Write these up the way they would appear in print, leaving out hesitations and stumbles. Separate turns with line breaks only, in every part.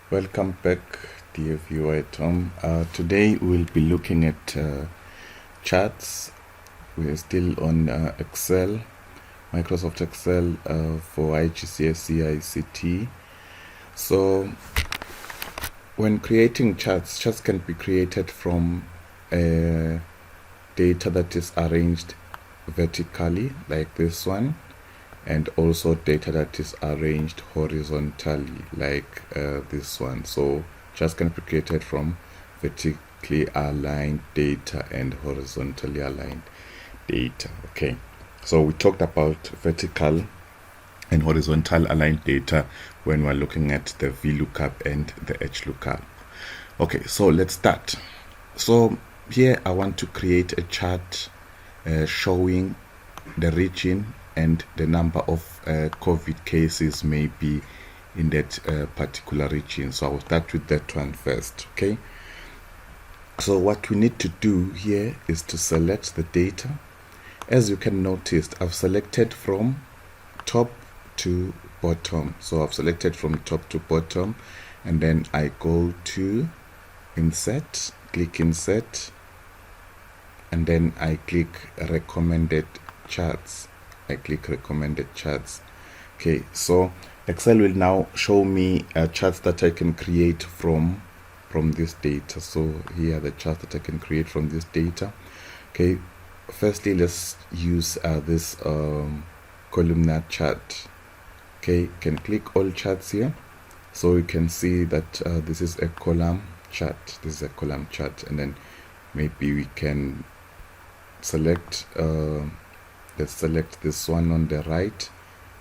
Welcome back, dear viewer at home. Today we'll be looking at charts. We're still on Excel, Microsoft Excel for IGCSE ICT. So when creating charts can be created from data that is arranged vertically like this one, and also data that is arranged horizontally like this one. So charts can be created from vertically aligned data and horizontally aligned data. Okay, so we talked about vertical and horizontal aligned data when we're looking at the VLOOKUP and the HLOOKUP. Okay, so let's start. So here I want to create a chart showing the region and the number of COVID cases may be in that particular region. So I will start with that one first. Okay, so what we need to do here is to select the data. As you can notice, I've selected from top to bottom. So I've selected from top to bottom, and then I go to insert, click insert, and then I click recommended charts. Okay, so Excel will now show me charts that I can create from this data. So here are the charts that I can create from this data. Okay, firstly let's use this columnar chart. Okay, you can click all charts here, so you can see that this is a column chart. And then maybe we can select let's select this one on the right,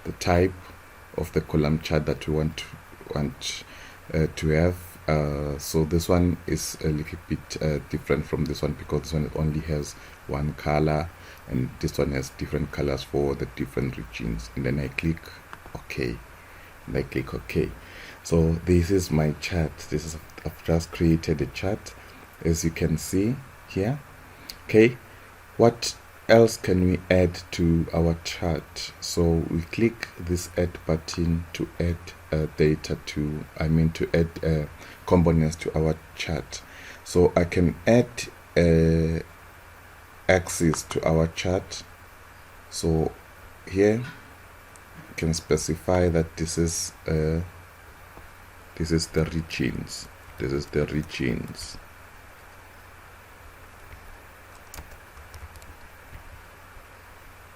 the type of the column chart that we want to have. So this one is a little bit different from this one, because this one only has one color, and this one has different colors for the different regions. And then I click OK, and I click OK. So this is my chart. I've just created a chart, as you can see here. Okay, what else can we add to our chart? So we click this add button to add to add components to our chart. So I can add axis to our chart. So here you can specify that this is the regions.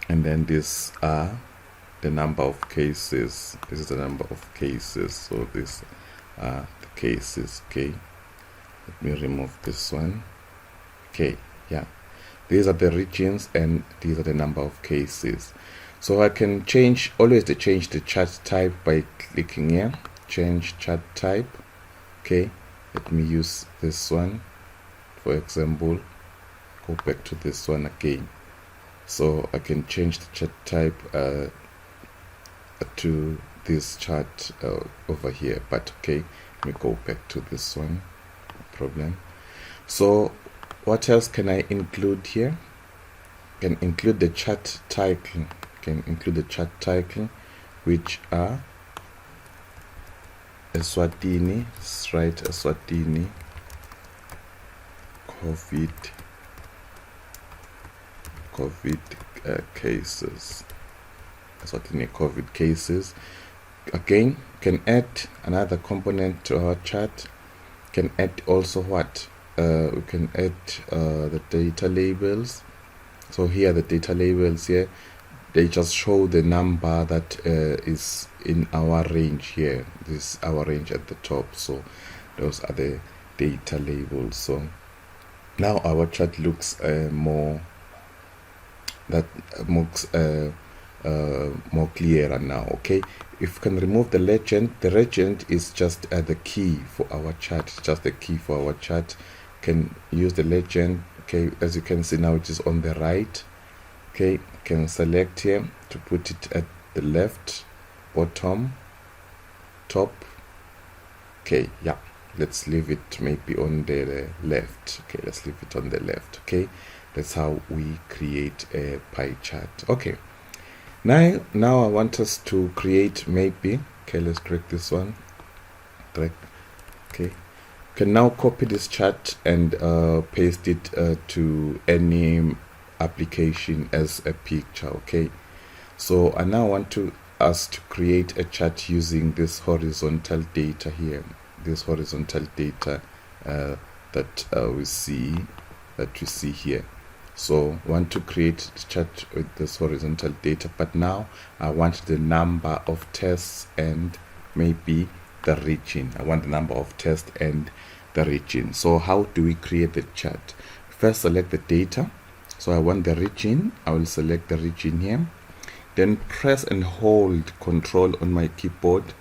And then these are the number of cases. This is the number of cases. So these are the cases. Okay, let me remove this one. Okay, yeah, these are the regions and these are the number of cases. So I can change the chart type by clicking here, change chart type. Okay, let me use this one for example. Go back to this one again. So I can change the chart type to this chart over here, but okay, let me go back to this one, no problem. So what else can I include here? Can include the chart title. Which are Eswatini. Let's write Eswatini COVID cases. Eswatini COVID cases. Again, can add another component to our chart. Can add also what? We can add the data labels. So here the data labels here, they just show the number that is in our range here. This is our range at the top. So those are the data labels. So now our chart looks more clearer now. Okay, if you can remove the legend is just the key for our chart. Can use the legend. Okay, as you can see now, it is on the right. Okay, can select here to put it at the left, bottom, top. Okay, yeah, let's leave it maybe on the left. Okay, let's leave it on the left. Okay, that's how we create a pie chart. Okay, now I want us to create maybe, okay, let's drag this one, drag Okay, can now copy this chart and paste it to any application as a picture. Okay, so I now want us to create a chart using this horizontal data here, this horizontal data that we see here. So I want to create the chart with this horizontal data, but now I want the number of tests and maybe the region. I want the number of tests and the region. So how do we create the chart? First, select the data. So I want the region. I will select the region here. Then press and hold Control on my keyboard.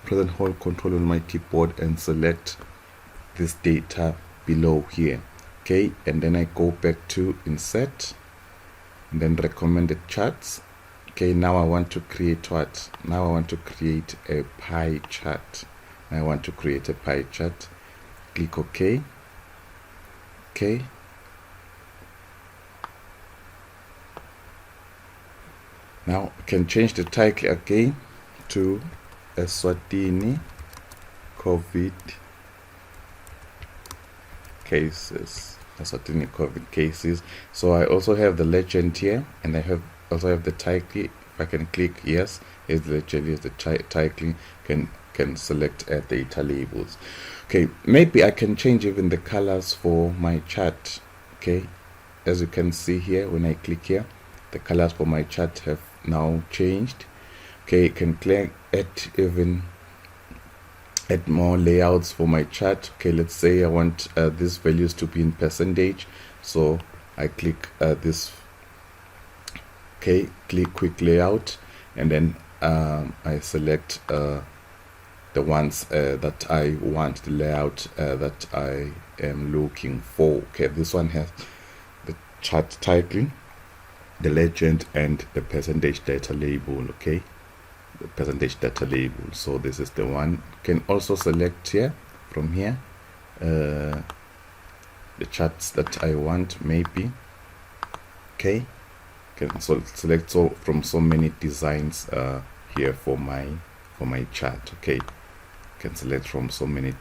Press and hold Control on my keyboard and select this data below here. Okay, and then I go back to Insert and then Recommended Charts. Okay, now I want to create what? Now I want to create a pie chart. I want to create a pie chart. Click OK. Okay. Now I can change the title again to Eswatini COVID cases. Eswatini COVID cases. So I also have the legend here, and I also have the title. If I can click yes, here's the legend, here's the title. Can select data labels. Okay, maybe I can change even the colors for my chart. Okay, as you can see here, when I click here, the colors for my chart have now changed. Okay, can add more layouts for my chart. Okay, let's say I want these values to be in percentage, so I click this. Okay, click quick layout, and then I select the ones that I want, the layout that I am looking for. Okay, this one has the chart title, the legend, and the percentage data label. Okay, the percentage data label. So this is the one. You can also select here from here the charts that I want, maybe. Okay, can select from so many designs here for my chart. Okay, can select from so many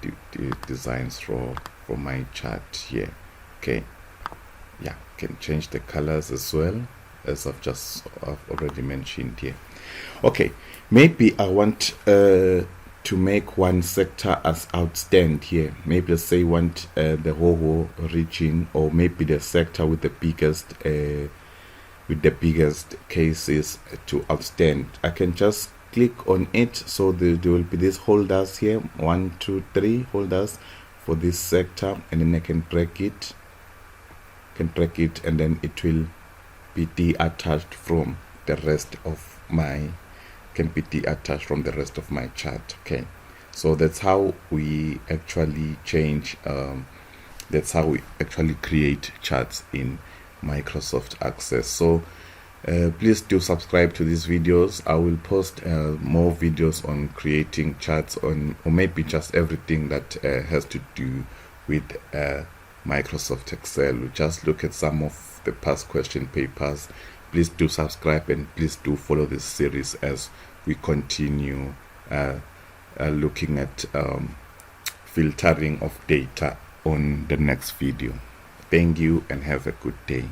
designs for my chart here. Okay, yeah, can change the colors as well, as I've already mentioned here. Okay, maybe I want to make one sector as outstand here. Maybe let's say want the whole region, or maybe the sector with the biggest cases to outstand. I can just click on it, so there will be these holders here, 1 2 3 holders for this sector, and then I can drag it, and then it will be detached from the rest of my chart. Okay, so that's how we actually change that's how we actually create charts in Microsoft Access. So please do subscribe to these videos. I will post more videos on creating charts, or maybe just everything that has to do with Microsoft Excel. We'll just look at some of the past question papers. Please do subscribe, and please do follow this series as we continue looking at filtering of data on the next video. Thank you and have a good day.